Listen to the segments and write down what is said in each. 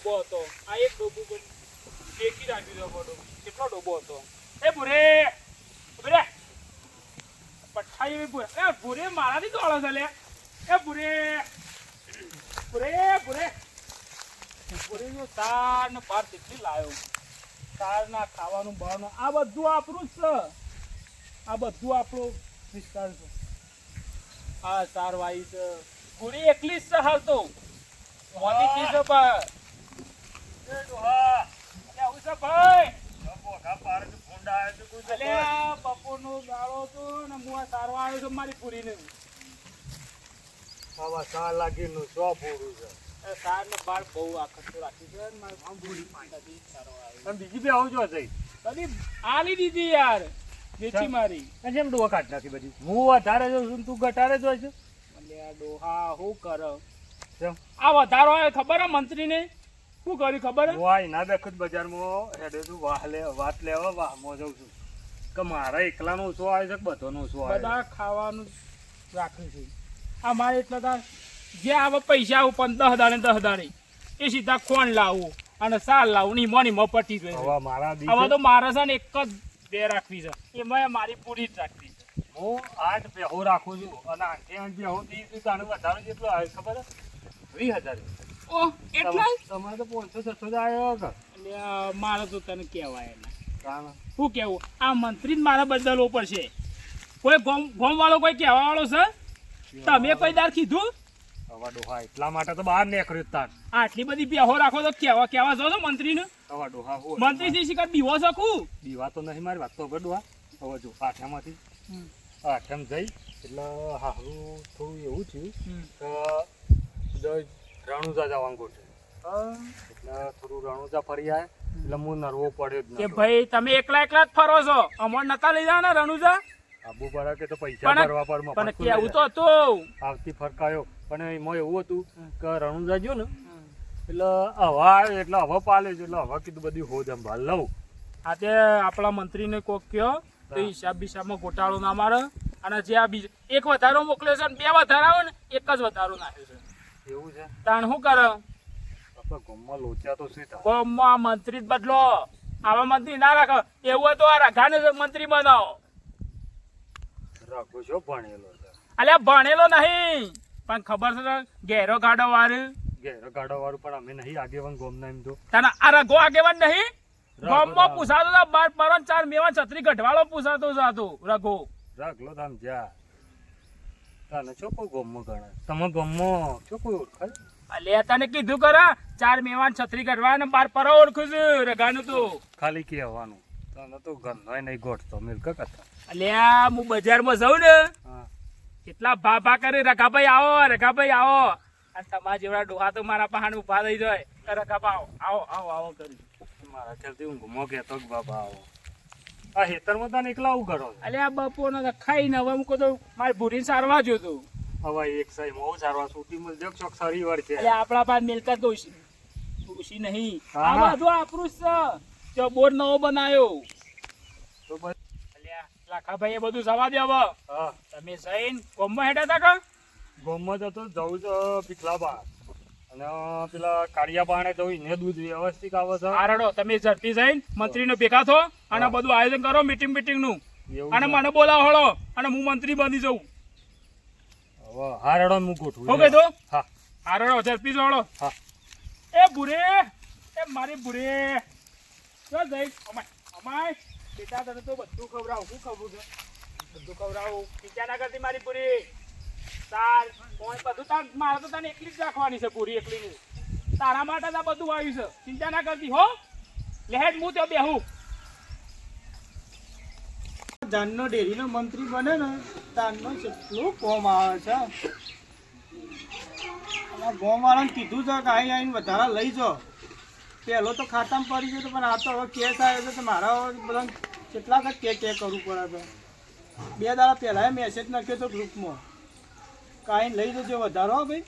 ડોબો હતો આ એક ડોબો ફેંકી રાખ્યું છે બધું કેટલો ડોબો હતો એ ભૂરે ભૂરે પઠાઈ ભૂરે એ ભૂરે મારાથી દોડો છે લે એ ભૂરે ભૂરે ભૂરે ભૂરે જો તાર ને પાર કેટલી લાયો તાર ના ખાવાનું બહારનું આ બધું આપણું જ છે આ બધું આપણો વિસ્તાર છે આ તાર વાઈ છે ભૂરી એકલી જ છે હાલ તો મોટી કી છે પણ એ ડોહા અલે આવું છે ભાઈ બોગા પાડે તો ફોંડા આવે તો કોઈ અલે બપોરનો ગાળો તો ને હું આ સારવા આવ્યો છું મારી પૂરીને આવા સાર લાગીનું સો પૂરું છે એ સાર ને બાર બહુ આખત તો રાખી છે ને મારી આમ પૂરી પાંડાથી સારવા આવ્યો તમે બીજી બે આવજો જઈ કદી આલી દીધી યાર વેચી મારી એમ ડોહા કાઢ નાખી બધી હું વધારે જોઉં છું તું ઘટાડે જોઈ છે અલે આ ડોહા હું કર કેમ આ વધારો આવે ખબર હે મંત્રીને શું કર્યું ખબર હે વાય ના દેખું બજારમાં હેડે તું વાત લેવા વાહમાં જાઉં છું કે મારા એકલાનો ઓછો આવે છે કે બધોનો ઓછો આવે બધા ખાવાનું રાખ્યું છે આ મારે એટલા તાર જે આવે પૈસા આવું પણ 10 દાડે એ સીધા ખોણ લાવું અને સાલ લાવું ની મોની મપટી જોઈએ હવે મારા હવે તો મારે છે ને એક જ બે રાખવી છે એમાં મારી પૂરી જ રાખવી છે હું 8 બેહો રાખું છું અને 8 બેહો થી તારે વધારે જેટલો આવે ખબર હે 20,000 ઓહ એટલા તમારે તો 500-600 જ આવ્યો કે એટલે મારે તો તને કહેવાય એને કાના શું કેવું આ મંત્રી જ મારે બદલવો પડશે કોઈ ગોમ વાળો કોઈ કહેવા વાળો છે તમે કોઈ દાર કીધું હવે ડોહા એટલા માટે તો બહાર નીકળ્યો તાર આટલી બધી બેહો રાખો તો કેવા જો છો મંત્રીને હવે ડોહા હું મંત્રી થી શિકાર દીવો શકું દીવા તો નહીં મારી વાત તો હવે ડોહા હવે જો આઠામાંથી આઠમ જઈ એટલે હારું થોડું એવું થયું કે રણુજા જવાનું ગોઠે એટલે થોડું રણુજા ફરી આવે એટલે હું નરવો પડ્યો જ કે ભાઈ તમે એકલા જ ફરો છો અમર નતા લઈ જાવ ને રણુજા આબુ પડે કે તો પૈસા ભરવા પર પણ કેવું તો હતું આવતી ફરકાયો પણ એમાં એવું હતું કે રણુજા ગયો ને એટલે હવા આવે એટલે હવા પાલે છે એટલે હવા કીધું બધી હોજ સંભાળ લઉં આજે આપણા મંત્રીને કોક કયો તો હિસાબ બિસાબમાં ગોટાળો ના મારે અને જે આ બીજો એક વધારો મોકલ્યો છે ને 2 વધારા આવે ને એક જ વધારો નાખ્યો છે એવું છે તાણ શું કરે આપણે ગામમાં લોચા તો શું થાય ગામમાં આ મંત્રી જ બદલો આવા મંત્રી ના રાખો એવું હોય તો આ રઘાને મંત્રી બનાવો રાખો છો ભણેલો છે અલ્યા ભણેલો નહીં પણ ખબર છે ઘેરો ગાડો વાળું ઘેર ગાડો વાળું પણ અમે નહીં આગેવાન ગામના એમ તો તને આ રઘો આગેવાન નહીં ગામમાં પૂછાતો હતા 4 મેવા છત્રી ગઢવાળો પૂછાતો હતો રઘો રાખલો તામ જા તને છો કોઈ ગામમાં ગણે તમે ગામમાં છો કોઈ ઓળખાય અલ્યા તને કીધું કરા 4 મેવાન છત્રી ગઢવા ને 12 પર ઓળખું છું રઘાનું તો ખાલી કહેવાનું તને તો ગંધોય નહીં ગોઠતો મિલક કથા અલ્યા હું બજારમાં જાઉં ને હા કેટલા ભા કરી રઘાભાઈ આવો અને તમારા જેવડા ડોહા તો મારા પહાડ ઉભા થઈ જાય રઘાભા આવો કરી મારા ખ્યાલથી હું ઘૂમો કહેતો કે બાબા આવો આ હેતરમાં તને એકલા આવું કરો અલ્યા બપોરનો તો ખાઈને હવે મૂકો તો મારી ભૂરીને સારવા જોતું હવે એક સાઈ બહુ સારવા છૂટી મળજો ચોક સારી વાર છે એટલે આપણા પાસે મિલકત ઓછી નહીં હા. આ બધું આપણું જ છે જો બોર નવો બનાવ્યો તો બસ અલ્યા લાખાભાઈ એ બધું જવા દે હવે હા તમે જઈને કોમમાં હેડા હતા કા ગામમાં જતો જવું છે પીકલા બા અને પેલા કાળિયા બાણે જવું ને દૂધ વ્યવસ્થિત આવે છે આરડો તમે ઝડપી જઈને મંત્રીને ભેગા થો અને બધું આયોજન કરો મીટિંગ નું એવું અને છે. મને બોલાવો હળો અને હું મંત્રી બની જઉં હવે હારડો હું ગોઠવું શું કીધું હા આરડો ઝડપી જો હળો હા એ ભૂરે એ મારી ભૂરે જો જઈ અમાય બેટા તને તો બધું ખવડાવું શું ખવડું છે બધું ખવડાવું ચિંતા ના કરતી મારી પૂરી તાર કોઈ બધું તાર મારે તો તને એકલી જ રાખવાની છે પૂરી એકલીની તારા માટે તો બધું આવ્યું છે ચિંતા ના કરતી હો લેહેડ હું તો બેહું ધાનનો ડેરીનો મંત્રી બને ને ધાનનો કેટલું કોમ આવે છે ગોમ વાળાને કીધું છે કે અહીં આવીને વધારા લઈ જાઓ પહેલો તો ખાતામાં પડી ગયો પણ આ તો હવે કેસ આવ્યો છે તો મારા બધા કેટલાક જ કે કરવું પડે છે 2 દાડા પહેલાં મેસેજ નાખ્યો હતો ગ્રુપમાં કે આવીને લઈ જજો વધારો ભાઈ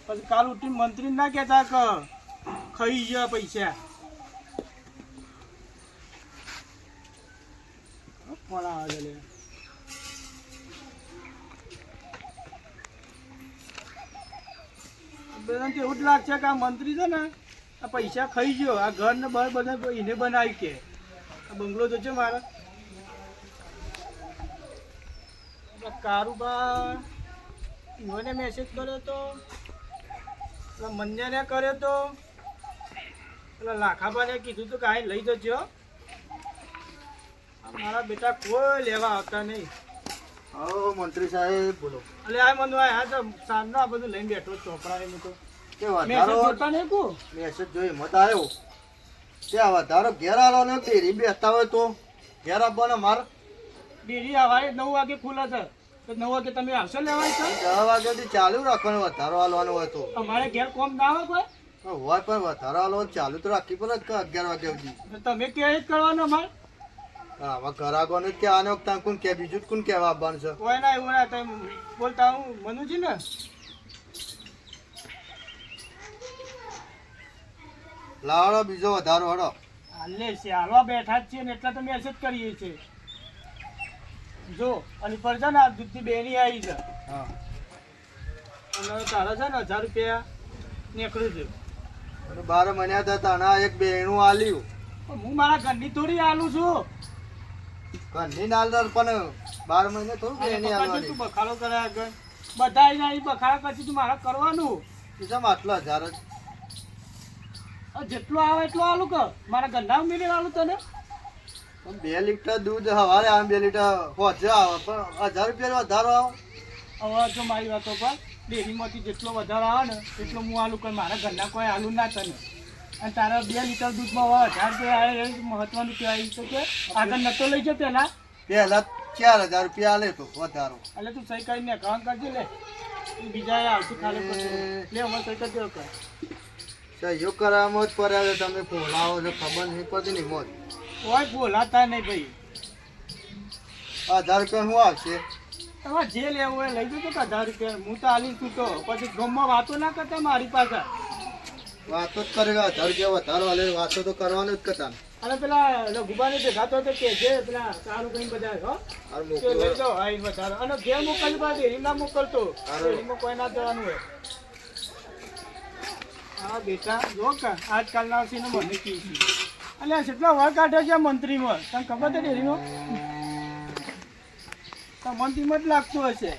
પછી કાલ ઉઠીને મંત્રી ના કહેતા કે ખાઈ ગયા પૈસા કોણ આવે છે બધાને તો એવું જ લાગશે કે આ મંત્રી છે ને આ પૈસા ખાઈ ગયો. આ ઘર ને બહાર બધા એને બનાવી કે આ બંગલો તો છે મારા. કારુબા ઈવોને મેસેજ કર્યો તો, પેલા મંજાને કર્યો તો, પેલા લાખાબાને કીધું તો કાંઈ લઈ જજો. આ મારા બેટા કોઈ લેવા આવતા નહીં. હા મંત્રી સાહેબ બોલો. એટલે આ મને આ તો સાંજનો આ બધું લઈને બેઠો ચોપડા એમ તો કે મેસેજ વધારો જોતા નહીં કો. મેસેજ જોઈ મત આવ્યો ત્યાં વધારો ઘેર આલો ને ડેરી બેસતા હોય તો ઘેર આપવાનો માર ડેરી સવારે 9 વાગે ખુલે છે તો 9 વાગે તમે આવશો લેવાય છે? 10 વાગ્યાથી ચાલુ રાખવાનો વધારો આલવાનો હોય તો અમારે ઘેર કોમ ના આવે કોઈ હોય પણ વધારો આલો ચાલુ તો રાખી પડે કે 11 વાગ્યા સુધી. તો તમે કે જ કરવાનો અમારે આવા ગ્રાહકોને કે આને વખતે કોણ કે બીજું જ કોણ કહેવા આવવાનું છે. કોઈ ના એવું ના તમે બોલતા હું મનુજી ને લાવડો બીજો વધારો હડો. હાલે છે હાલવા બેઠા જ છીએ ને એટલા તો મેસેજ કરીએ છીએ. જો અને પર છે ને આ દૂધની બેની આવી છે હા અને તારા છે ને 1000 રૂપિયા નીકળ્યું છે. 12 મહિના હતા તાણા એક બેણું આલ્યું પણ હું મારા ઘરની થોડી આલું છું. ઘરની નાલદાર પણ 12 મહિને થોડું અને બેની પપ્પા આલવાની. તું બખાડો કરે આગળ બધા આવી જાય બખાડા પછી તું મારે કરવાનું. કેમ આટલા 1000 જ? જેટલું આવે એટલું આલું કર મારા ઘરના મિલી આલું તને. પણ 2 લીટર દૂધ હવારે આમ 2 લીટર પહોંચે આવે પણ 1000 રૂપિયા વધારો આવે. હવે જો મારી વાતો પર ડેરીમાંથી જેટલો વધારો આવે ને એટલો હું આલું કર મારા ઘરના કોઈ આલું ના તને. અને તારા 2 લીટર દૂધમાં હવે 1000 રૂપિયા આવે એ મહત્વનું કહેવાય છે કે આગળ નતો લઈ જાય પેલા પહેલા 4000 રૂપિયા આલે તો વધારો. એટલે તું સહી કરીને એકાઉન્ટ કરજે લે તું બીજા આવતું ખાલી પછી લે હવે સહી કરજો કર. સહયોગ કરવામાં જ પડે છે. તમે ફોલાવો છો ખબર નહીં પડતી નહીં મોજ. કોઈ બોલાતા નહીં ભાઈ. 1000 રૂપિયા શું આવશે? તમારે જે લેવું હોય લઈ જજો કે 1000 રૂપિયા હું તો આલી તું તો પછી ગામમાં વાતો ના કરતા મારી પાસે. વાતો જ કરે 1000 રૂપિયા વધારો આલે વાતો તો કરવાનું જ કરતા. અને પેલા લઘુબાને ભેગા તો કે જે પેલા સારું કઈ બધા હો હાર તે મોકલો. લઈ જાઓ આઈ વધારો અને ઘેર મોકલજો બા ડેરી ના મોકલતો ડેરીમાં કોઈ ના જવાનું હોય. હા બેટા જો કે આજકાલના આવશીને મને કીધું એટલે કેટલા વાર કાઢ્યો છે મંત્રીમાં તને ખબર છે ડેરીમાં તો મંત્રીમાં જ લાગતું હશે.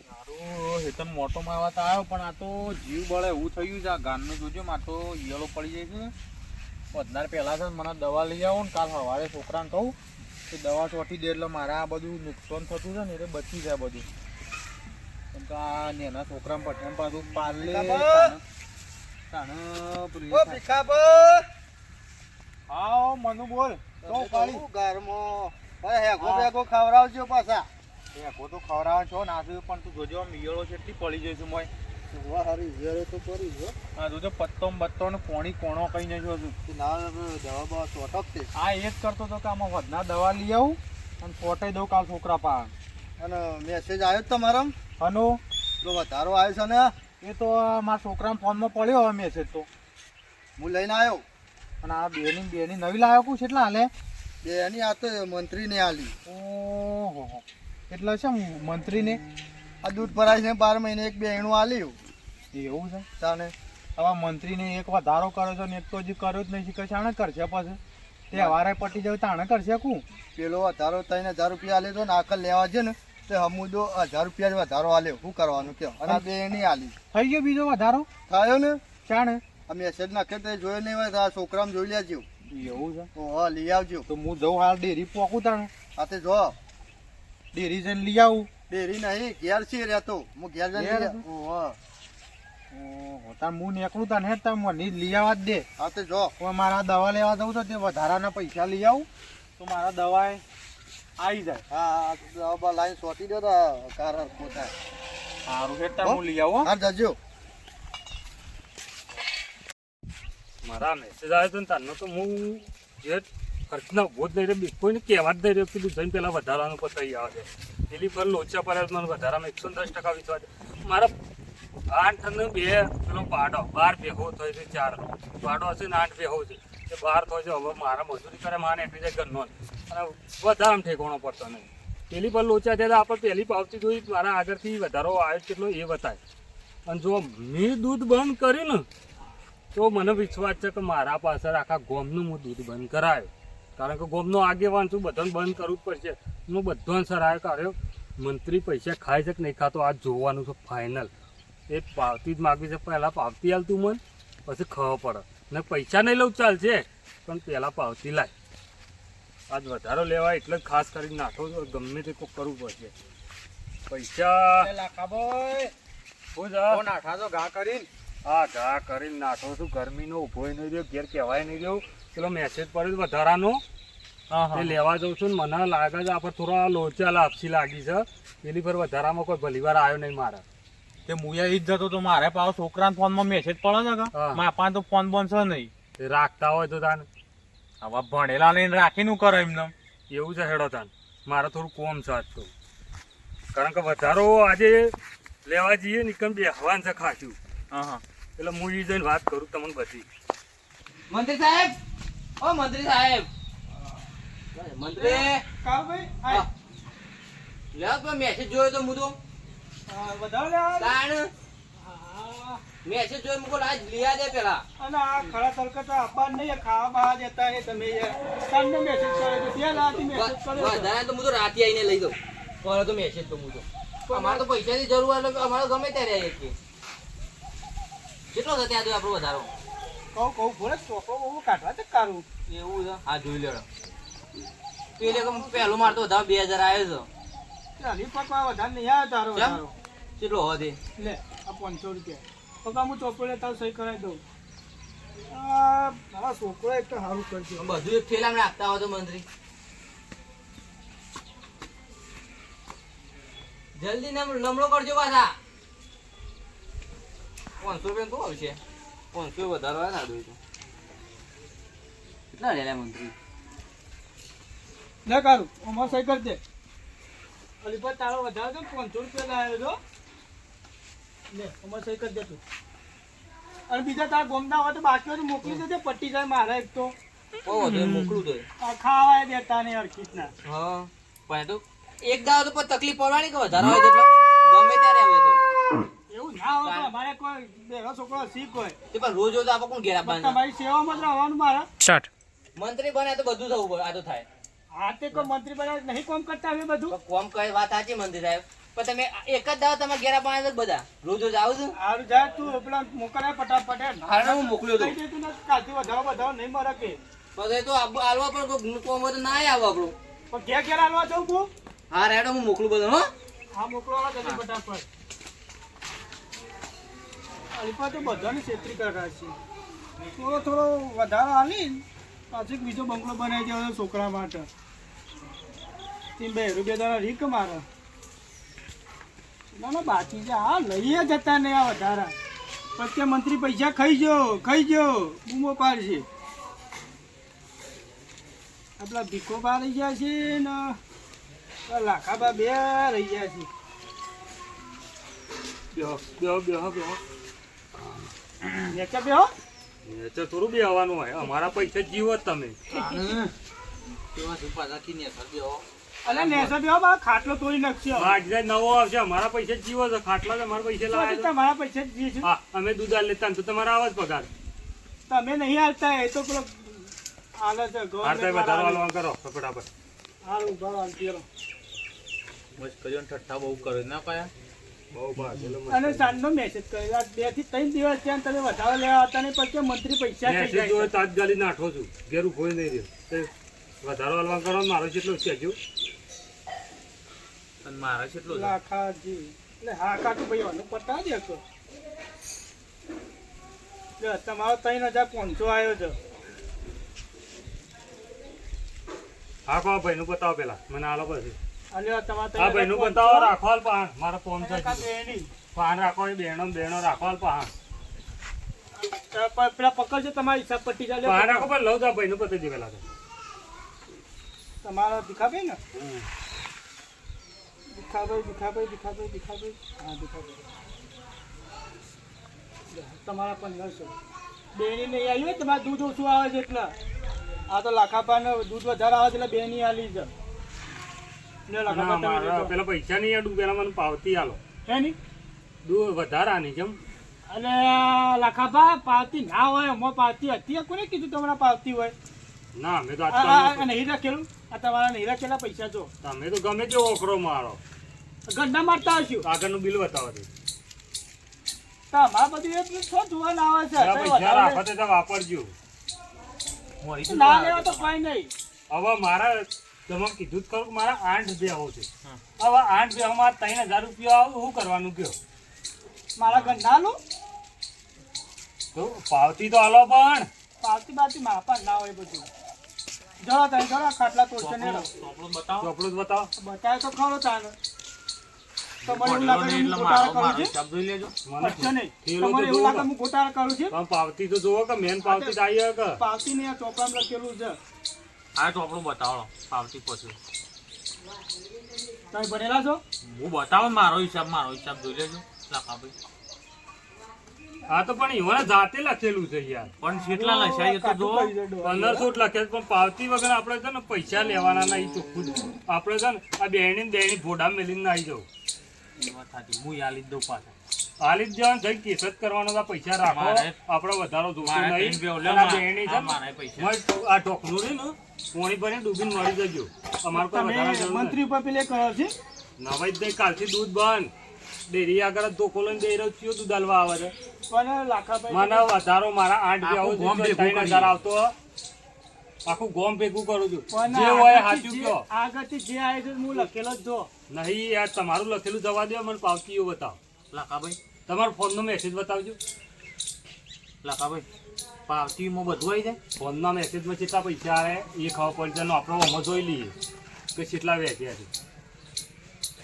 મારું હેતન મોટો માવા તો આવ્યો પણ આ તો જીવ બળે એવું થયું છે. આ ગાનનું જોજો માં તો ઈયળો પડી જાય છે. વધારે પહેલાં છે મને દવા લઈ આવો ને કાલ સવારે છોકરાને કહું કે દવા ચોટી દે એટલે મારે આ બધું નુકસાન થતું છે ને એટલે બચી જાય બધું. કેમ કે આ નાના છોકરાને પઠાણ પાછું પાલે ઓ ભીખાભા આવો મનુ બોલ તો કાળી ઘરમાં અરે હેગો બેગો ખવડાવજો પાછા. એ તો ખવડાવે છો નાખ્યું પણ તું જોજો આમ ઈયળો કેટલી પડી જાય છે મોય. વાહ હારી ઈયળો તો પડી ગયો. આ જોજો પત્તો બત્તો ને પોણી કોણો કઈ નહીં જોશું. ના દવા બવા ચોટકતી. આ એ જ કરતો હતો કે આમાં વધના દવા લઈ આવું અને ફોટાઈ દઉં કાલ છોકરા પા. અને મેસેજ આવ્યો તમારા હનો તો વધારો આવ્યો છે ને એ તો મારા છોકરાના ફોનમાં પડ્યો હવે મેસેજ તો. હું લઈને આવ્યો. અને આ બેની નવી લાવ્યો કું કેટલા હાલે? બેની આ તો મંત્રીને આલી. ઓહો એટલે છે મંત્રીને આ દૂધ ભરાય છે 12 મહિને એક બેણું આલ્યું. એવું છે. તાને હવે મંત્રીને એક વધારો કર્યો છે ને એક તો હજી કર્યો જ નહીં કે શાણે કરશે પછી તહેવારે પટી જાય તાણે કરશે કું. પેલો વધારો 3000 રૂપિયા આલે તો ને આકલ લેવા છે ને તે હમુદો 1000 રૂપિયા જ વધારો આલ્યો. શું કરવાનું કયો? અને આ બેની આલી થઈ ગયો બીજો વધારો થયો ને. શાણે આ મેસેજ નાખ્યો તો જોયો નહીં હોય તો આ છોકરામાં જોઈ લેજો. એવું છે. ઓહો લઈ આવજો. તો હું જઉં હાલ ડેરી પોકું તાણે આ તે જો ડેરી જઈને લઈ આવું. ડેરી નહીં ઘેર છે રહેતો હું ઘેર જઈને ઘેર લઈ હતો? ઓહો ઓહો તાર હું નીકળું તાને હેડ તાર મને લઈ આવવા જ દે. આ તે જો હવે મારા દવા લેવા જવું તો તે વધારાના પૈસા લઈ આવું તો મારા દવાએ આવી જાય. હા દવા બવા લાઈન સોટી દો તો કારણ પોતા. સારું હેડ તાર હું લઈ આવું. હા જજો. મારા મેસેજ આવ્યો હતો ને તારનો તો હું જે ખર્ચના ઉભો જ નહીં રહ્યો કોઈને કહેવા જ નહીં રહ્યો કીધું જઈને પેલા વધારાનું પતાવી આવે છે. પેલી પર લોચા પર મને વધારામાં 110% વિશ્વાસ. મારા 8 અને 2 પેલો પાડો 12 ભેગો થયો છે 4 પાડો હશે ને 8 ભેગો છે એ 12 થયો છે. હવે મારા મજૂરી કરે મારે એકલી જાય ઘરનો અને વધારામાં ઠેકાણો પડતો નહીં. પેલી પર લોચા થયા આપણે પહેલી પાવતી જોઈ મારા આગળથી વધારો આવ્યો કેટલો એ બતાય. અને જો મેં દૂધ બંધ કર્યું ને તો મને વિશ્વાસ છે કે મારા પાછળ આખા ગોમનું હું દૂધ બંધ કરાયો. કારણ કે ગોમનો આગેવાન છું, બધાને બંધ કરવું જ પડશે. હું બધાને સરાય કર્યો. મંત્રી પૈસા ખાય છે કે નહીં ખાતો આ જોવાનું છે ફાઇનલ. એ પાવતી જ માગવી છે, પહેલાં પાવતી હાલતું મન પછી ખબર પડે. ને પૈસા નહીં લઉં ચાલશે પણ પહેલાં પાવતી લાય. આજ વધારો લેવા એટલે જ ખાસ કરીને નાખો ગમે તે કોઈ કરવું પડશે. પૈસા લાખાભાઈ શું છે? નાઠા તો ઘા કરીને હા ઘા કરીને નાખો છું. ગરમીનો ઊભો નહીં રહ્યો, ઘેર કહેવાય નહીં રહ્યો. પેલો મેસેજ પડ્યો વધારાનો એ લેવા જાઉં છું ને મને લાગે છે આપણે થોડા લોચા લાપસી લાગી છે. પેલી પર વધારામાં કોઈ ભલીવાર આવ્યો નહીં મારા. તે મુયા ઈ જ જતો તો મારે પાછો છોકરાના ફોનમાં મેસેજ પડે છે કે હા. મારા પાસે તો ફોન બોન છે નહીં. એ રાખતા હોય તો તાન હવે ભણેલા લઈને રાખીને હું કરે એમને. એવું છે હેડો તાન. મારે થોડું કોમ છે આજ તો. કારણ કે વધારો આજે લેવા જઈએ ને કેમ બેહવાન છે ખાસું. હા એટલે હું ઈ જઈને વાત કરું તમને બધી. મંત્રી સાહેબ, ઓ મંત્રી સાહેબ, મંત્રી કાળભાઈ આય. લ્યો તો મેસેજ જોયો તો હું તો વધારે લેવા તાણ હા. મેસેજ જોયો મુકો આજ લીયા દે પેલા. અને આ ખરા તરકત આપવા નહીં ખાવા બહાર જતા નહીં તમે તમને મેસેજ કરે તો ત્યાં રાતે મેસેજ કર્યો છે. વધારે તો હું તો રાતે આવીને લઈ દઉં. કરો તો મેસેજ તો હું તો અમારે તો પૈસાની જરૂર હોય એટલે અમારે ગમે ત્યારે આવીએ છીએ. કેટલો છે ત્યાં તો આપણો વધારો? કહું ભોળે ચોકો બહુ કાઢવા છે કારું. એવું છે? હા જોઈ લેડો. પેલે પહેલો મારતો વધારો 2000 આવ્યો ચાલી પકવા વધારે નહીં આવે તારો છે. વધારો. કેટલો હોતે? લે આ 500 રૂપિયા પકા હું ચોપડો લેતા સહી કરાવી દઉં. આ મારા છોકરો એક તો સારું કરજો. બધું એક ઠેલામાં નાખતા હોય તો મંત્રી જલ્દી નમણો કરજો પાછા. 500 રૂપિયા તો આવશે. 500 વધારો આવે ને આડું તો કેટલા લેલા મંત્રી? લે કારું અમારે સહી કરી દે. અલી પર તારો વધારે તો 500 રૂપિયા લાવ્યો છો. લે અમારે સહી કરી દે તું. અને બીજા તારા ગોમના હોય તો બાકી હોય તો મોકલી દેજે. પટ્ટી જાય મારા એક તો ઓ વધુ મોકલું તો આ ખાવાય દેતા નહીં અડકીતના. હા પણ તો એક દાવ તો પણ તકલીફ પડવાની કે વધારો હોય તેટલો ગમે ત્યારે આવે તો એવું ના હોય પણ અમારે કોઈ બેરો છોકરો શીખ હોય તે પણ રોજ રોજ આપણે કોણ ઘેર પણ આપવાના? તમારી સેવામાં જ રહેવાનું મારા. મંત્રી બને તો બધું થવું પડે. આ તો થાય આ તે કોઈ મંત્રી બનાવે નહીં કોમ કરતા અમે બધું. પણ કોમ કઈ વાત સાચી મંત્રી સાહેબ, પણ તમે એક જ દાવ તમારે ઘેર આપવાના છે બધા રોજ રોજ આવું છું. હારું જાય તું પેલા મોકલાય ફટાફટ એમ. હારું હું મોકલ્યો તો કહી દે તું ને કાલથી વધારો નહીં મરે કે. પછી તો આલવા પણ કોઈ કોમ હોય તો ના આવે આપણું. પણ ઘેર ઘેર હાલવા જાઉં તું. હા રેડો હું મોકલું બધું. હો હા મોકલો જલ્દી ફટાફટ. અલ્પા તો બધાની છેતરી કરવા છે. થોડો વધારો હાલી પાછું એક બીજો બંગલો બનાવી દેવાનો છોકરા માટે. 2 રૂપિયા રીક મારે. ના બાકી છે હા લઈએ જતા નહીં આ વધારા. પછી મંત્રી પૈસા ખાઈ જો બૂમો પાડશે. આપણા ભીખોબા રહી ગયા છે ને લાખાબા 2 રહી ગયા છે. બેહો નેચા બેહો. તો થોડું બેહવાનું હોય. અમારા પૈસા જીવો જ તમે. કેવા સુપા રાખીને કરજો. અલે નેચા બેહો બા ખાટલો તોડી નાખશે. આજે નવો આવશે. અમારા પૈસા જીવો છે. ખાટલા તો અમારા પૈસા લાવ્યા છે. તમારા પૈસા જ જીએ છે. હા અમે દૂધ આલ લેતા ને તો તમારા આવા જ પગાર. તમે નહીં હાલતા એ તો પેલો હાલે છે હારતા વધારો હાલવાનું કરો તો ફટાફટ. હારું બરાબર હાલતી રહો. બસ કર્યો ને ઠઠ્ઠા બહુ કર્યો ના પાયા. બહુ ભાગેલો અને સાંજનો મેસેજ કર્યો. 2 થી 3 દિવસ ત્યાં તમે વધારો લેવા હતા ને પછી મંત્રી પૈસા ખાઈ મેસેજ જાય જોયો છે. તાત્કાલિક નાઠો છું. ઘેર ઉભો નહીં રહ્યો. તે વધારો હાલવાનું કરો ને મારો કેટલો છે હજુ. અને મારા કેટલો છે? લાખાજી એટલે હા કાકુ ભાઈ આનું પતા દે તો. જો તમારો 3500 આવ્યો છે. હા કહો ભાઈનું બતાવો પેલા મને હાલો પછી. અને તમારે હા ભાઈનું બતાવો. રાખો હાલ પાન મારા ફોન છે બેની પાન રાખો. એ બેનો રાખો હાલ પાન પેલા પકડજો તમારી હિસાબ પટ્ટી ચાલે. પાન રાખો પણ લઉં તા ભાઈનું પતી દે પેલા તો. તમારા ભીખાભાઈ ને ભીખાભાઈ હા ભીખાભાઈ તમારા 1500 બેની નહીં આવી હોય. તમારે દૂધ ઓછું આવે છે એટલે. આ તો લાખાપાને દૂધ વધારે આવે છે એટલે બેની આલી છે. લે ના, લાખાપા તમે મારા લેજો. પેલા પૈસા નહીં આડું. પેલા મને પાવતી હાલો. હે નહીં વધારાની કેમ અને લાખાભા પાવતી ના હોય એમાં પાવતી હતી કોને કીધું તમારા પાવતી હોય ના અમે તો આ આજકાલ નહીં રાખેલું આ તમારા નહીં રાખેલા પૈસા જો તમે તો ગમે તેવો ઓકરો મારો ગંડા મારતા હશું આગળનું બિલ બતાવો તે તમારા બધું એટલું શું જોવા ના આવે છે આ કઈ પૈસા વધારે રાખો તે વાપરજો મોરી તો ના લેવા તો કઈ નહીં હવે મારા તમે કીધું જ ખરું કે મારા 8 બેહો છે હવે 8 બેહોમાં 3000 રૂપિયા આવે શું કરવાનું કયો મારા ગંડા લો તો પાવતી તો આલો પણ પાવતી બાવતી માપા ના હોય બધું જરા તઈ જરા ખાટલા તોડશે ને ચોપડો બતાવો ચોપડું જ બતાવો બતાવે તો ખરો તાને તમારે એવું પડેલો લાગે નહીં હું એટલે ગોટાળા મારો કરું છું હિસાબ જોઈ લેજો મને કશો નહીં થેલો તો તમારે એવું જોવો લાગે હું ગોટાળા કરું છું પણ પાવતી તો જોવો કે મેન પાવતી તો આવી કે પાવતી ને આ ચોપડામાં લખેલું છે આ ચોપડો બતાવો પાવતી પછી તમે ભણેલા છો હું બતાવો મારો હિસાબ જોઈ લેજો લાખાભાઈ આ તો પણ ઈવોને જાતે લખેલું છે યાર પણ કેટલા લખાય એ તો જો 1500 જ લખે છે, પણ પાવતી વગર આપણે છે ને પૈસા લેવાના નહીં ચોખ્ખું જ. આપણે છે ને આ બેણી ભોડા મેલીને આવી જાવ એ વાત સાચી હું યાલી જ દઉં પાછા હાલી જ જવાનું જઈ કેસ જ કરવાનો છે, પૈસા રાખો મારે- આપણે વધારો જોતો મારે નહીં ત્રણ બે અને આ બેણી છે આ ને, મારે પૈસા. મારે આ ઢોકનું રહ્યું ને પોણી ભરીને ડૂબીને મળી જજો અમારે કોઈ વધારાની તમે જરૂર નથી. મંત્રી ઉપર પેલે કરો છે નવાઈ જ નહીં, કાલથી દૂધ બંધ ડેરી આગળ જ ધોકો લઈને દઈ રહ્યો છું દૂધ હાલવા આવે છે પણ લાખાભાઈ મને વધારો મારા 8 આખું બે ગોમ ભેગું 3000 આવતો આખું ગોમ ભેગું કરું છું પણ જે હોય આગળથી સાચું જે- કયો આગળથી જે આવે છે હું લખેલો જ જો નહીં યાર તમારું લખેલું જવા દો મને પાવતીઓ બતાવો લાખાભાઈ તમારો ફોનનો મેસેજ બતાવજો લાખાભાઈ પાવતીમાં બધું આવી જાય ફોનના મેસેજમાં કેટલા પૈસા આવે એ ખબર પડી જાય આપણે આમાં જોઈ લઈએ કે કેટલા વેચ્યા છે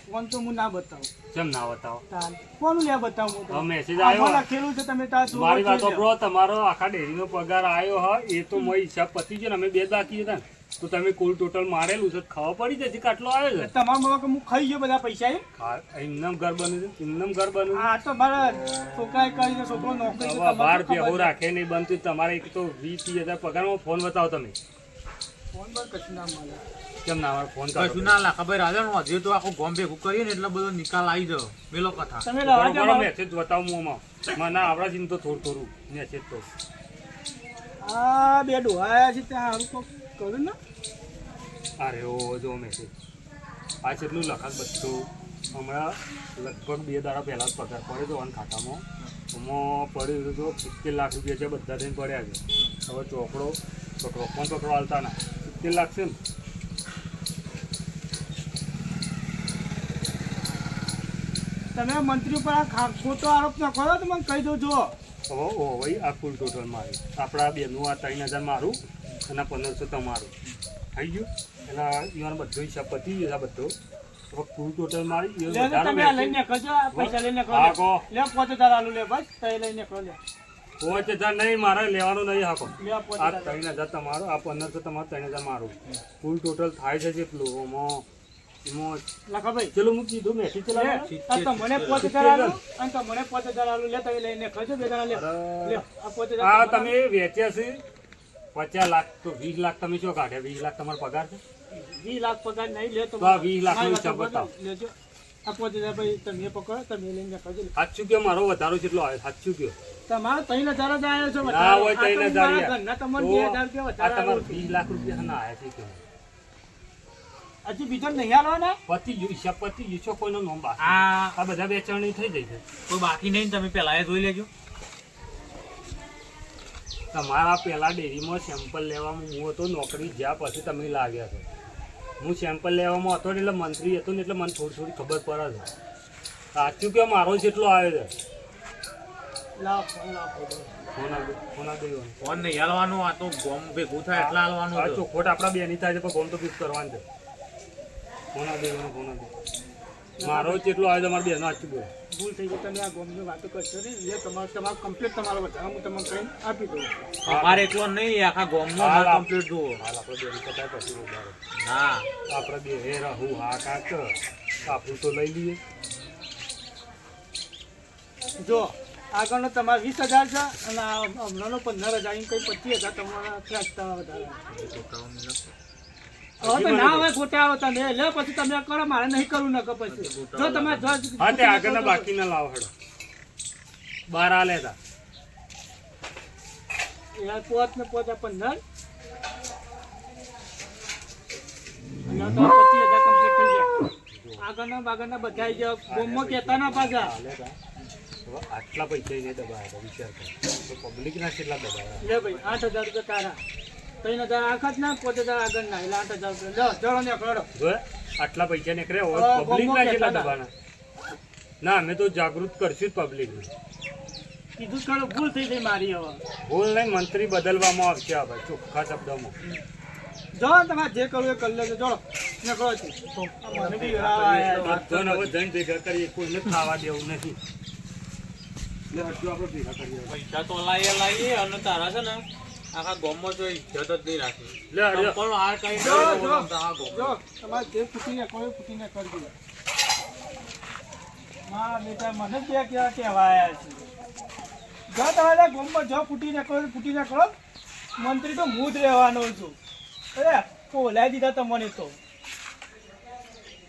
ફોન તો હું ના બતાવું કેમ ના બતાવો તાન કોનું લે બતાવું હું તો? હવે મેસેજ આમાં આવ્યો લખેલું છે તમે તાર જુઓ મારી વાત જોઈ લો. સાંભળો, તમારો આખા ડેરીનો પગાર આવ્યો હોય એ તો મોય હિસાબ પતી ગયો ને અમે 2 બાકી હતા ને તો તમે કુલ ટોટલ મારેલું છે ખબર પડી જશે કે આટલો આવ્યો છે તમારા મોમાં કે હું ખાઈ ગયો બધા પૈસા એમ? એમનેમ ઘર બન્યું છે એમનેમ ઘર બન્યું આ તો મારા છોકરાએ કરીને છોકરો નોકરી છે, હવે તમને બાર શું ખબર બેહો છે? રાખે નહીં બનતું તમારે એક તો 20,000 પગારમાં ફોન બતાવો તમે ફોન પર કશું ના મળે. કેમ ના અમારે ફોન કશું ના લાખાભાઈ રાજા હજી તો આખું ગોમ ભેગું કરીએ ને એટલે બધો નિકાલ આવી જાવ મેલો કથા તમે લાવા દો મારો- મેસેજ બતાવું મોમાં મને આવડા છે ને તો થોડું મેસેજ તો આ બે ડોહાયા છે ત્યાં હારું કોક કરું ને અરે ઓ જો મેસેજ આ કેટલું લખાત બધું હમણાં લગભગ 2 દાડા પહેલા જ પગાર પડ્યો તો ખાતામાં એમાં પડ્યું તો 70 લાખ રૂપિયા છે બધા થઈને પડ્યા છે હવે ચોકડો પકડો હાલતા ના 70 લાખ છે ને તમે મંત્રી ઉપર આ ખોટો આરોપ ન કરો તો મને કહી દો જો હવે ઓ ભાઈ આ કુલ ટોટલ મારું આપણા બેનું આ 3,000 મારું અને 1,500 તમારું થઈ ગયું એટલે ઈવાનો બધો હિસાબ પતી ગયો છે બધો હવે કુલ ટોટલ મારી ઈયો લે તો વધારે તમે આ વેચી. લઈને કરજો આ પૈસા લઈને કરો હા, કહો. લે 5,000 આલુ લે બસ તઈ લઈને કરો લે 5,000 નહીં મારે લેવાનું નહીં હાકો લે આ 5,000 3,000 તમારું આ 1,500 તમારું 3,000 મારું કુલ ટોટલ થાય છે કેટલું એમાં લાખા ભાઈ ચલો હું કીધું મેસેજ લે ચલાવો આ તમને 5,000 આલુ અને તમને 5,000 આલુ લે તઈ લઈને કરજો બે જણા લે લે આ 5,000 આ તમે વેચ્યા છે 50 લાખ તો 20 લાખ તમે શું કાઢ્યા 20 લાખ તમારો પગાર છે 20 લાખ પગાર નહીં લે તો તો આ 20 લાખનો મારી હિસાબ વાત બતાવો. લેજો આ 5,000 ભાઈ તમે પકડો તમે લઈને કરજો સાચું કયો મારો વધારો કેટલો આવે સાચું કયો તમારો 3,000 જ આવ્યો છે ના હોય આ તો 3,000 મારા યાર. ઘરના તમને તો 2,000 રૂપિયા આ વધારે તમારે આલું છું. 20 લાખ રૂપિયા ના આવ્યા છે કયો હજી બીજો નહીં આલો ને પતી ગયું હિસાબ પતી ગયું છો કોઈનો નોમ બાકી આ આ બધા વેચાણી થઈ જાય છે કોઈ બાકી નહીં ને તમે પેલા એ જોઈ લેજો તમારા પેલા ડેરીમાં સેમ્પલ લેવામાં હું હતો નોકરી જ્યાં પછી તમે લાગ્યા છો હું સેમ્પલ લેવામાં હતો ને એટલે મંત્રી હતો ને એટલે મને થોડી ખબર પડે છે સાચું કે મારો જેટલો આવે છે લાવ લાવ ફોન આ દેવાનો ફોન નહીં હાલવાનું આ તો ગોમ ભેગું થાય એટલા હાલવાનું આ છે. ચોખવટ આપણા બેની થાય છે પણ ગોમ તો ફિક્સ કરવાનું છે ફોન આ દેવાનો ફોન આ દે મારો જેટલો આવે છે મારા બેનો સાચું બોલો ભૂલ થઈ ગઈ તમે આ ગોમની વાતો કરશો ને એટલે તમારું કમ્પ્લીટ તમારો વધારે હું તમને કહીને આપી દઉં અમારે એકલો નહીં આખા ગોમનો હાલ માલ આપ- કમ્પ્લીટ જુઓ હાલ આપણે બેની પતાય પછી ઉભારો ના આપણે બે હે રહું હા કાક આપણું તો લઈ લઈએ જો આગળનો તમારે 20,000 છે અને આ હમણાંનો 15,000 એમ કંઈ 25,000 તમારા ખેંચતા વધારે હવે તો ના હોય ખોટા આવે તમે લે પછી તમે કરો મારે નહીં કરવું ન પછી જો તમે જો હા તે આગળના બાકીના લાવો હેડો બાર આલે તા યાર પોત ને પોત આ 15 અને તો 25,000 કમ્પ્લીટ થઈ ગયા. આગળના બધા આવી ગયા. બોમ્બમાં કહેતા ના પાછા. આલે તા હવે આટલા પૈસા એને દબાયા હતા વિચાર કર તો પબ્લિક ના કેટલા દબાયા લે ભાઈ 8,000 રૂપિયા તારા 3,000 આખત ના 5,000 આગળ ના એટલે 8,000 રૂપિયા ચલો ને ખડો. જો આટલા પૈસા નીકળ્યા હોય હા, પબ્લિક ના બોમ્બો કેટલા કહેતા દબાણા ના અમે તો જાગૃત કરશું જ પબ્લિક ને કીધું ખરું ભૂલ થઈ ગઈ મારી હવે. ભૂલ નહીં મંત્રી બદલવામાં આવશે હવે ચોખ્ખા શબ્દમાં જો તમારે જે કરવું એ કરી લેજો ચલો ને કરો છો મને બી રાવા આયા. બધાને હવે જઈને ભેગા કરીએ કોઈને ખાવા દેવું નથી એટલે હજુ આપણે ભેગા કરીએ પૈસા તો લાવીએ અને તારા છે ને આખા ગામમાં જો ઇજ્જત જ નહીં રાખી લે હળ્યો. પણ હાર કઈ જો નહીં જો બોલાવતા આ ગામમાં. જો તમારે જે ફૂટીને કોઈ ફૂટીને કરજો. મારા બેટા મને ક્યાં ક્યાં કહેવા આયા છે. જો તમારા ગામમાં જો ફૂટીને કરો મંત્રી તો હું જ રહેવાનો છું. અરે બોલાવી દીધા તમને તો